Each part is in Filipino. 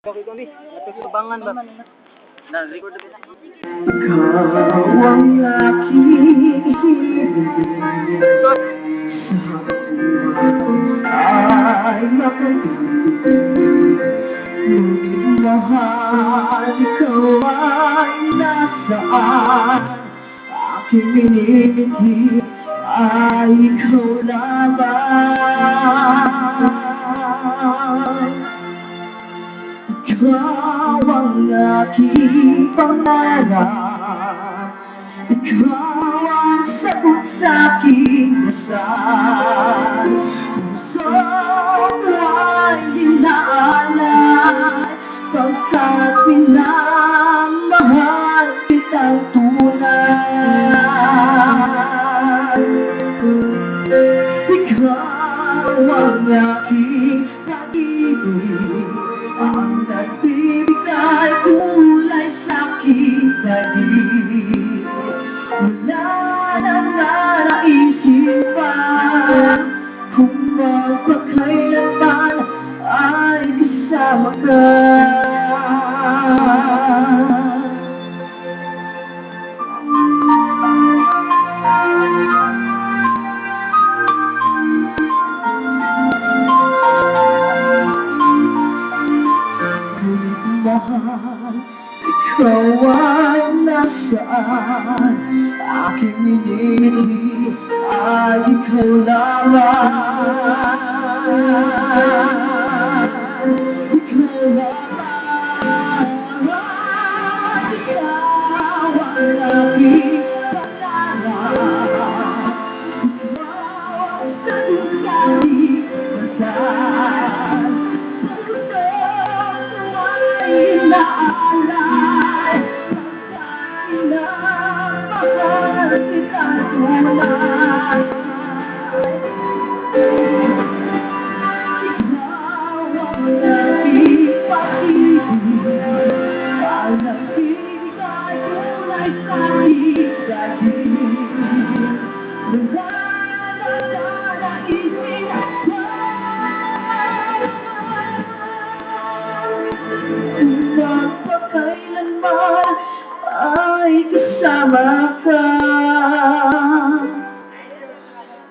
Okay, Tony. Natutubangan ba? Na-record na ba? Ikaw ang aking ay makalimut. Mahal, ikaw ay nasaan? Aking minibigit ay ikaw lamang. Ikaw ang aking pangarap, ikaw ang sagot sa aking dasal. Puso ko ay inaalay, pagkat minamahal kitang tunay. Ikaw ang aking pag-ibig, ang nagbibigay kulay sa aking daig. Wala nang naraisip pa kung magpakailanman ay kasama ka. Mahal, ikaw ay nasaan? Aking minili ay ikaw lamang. Ikaw lamang. Ikaw ang aking pangarap, ikaw ang sagot sa aking dasal. Inaalay, pagkat minamahal kitang tunay. Ikaw ang aking pag-ibig, ang nagbibigay kulay sa aking daig. Wala nang naraisip pa magpakailanman ay kasama ka.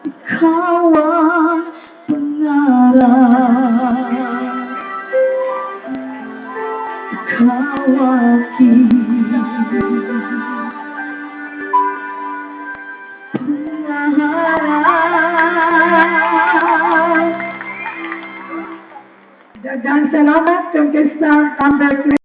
Ikaw ang pangarap, ikaw ang aking pangarap. Daghang salamat kung kasta number 3.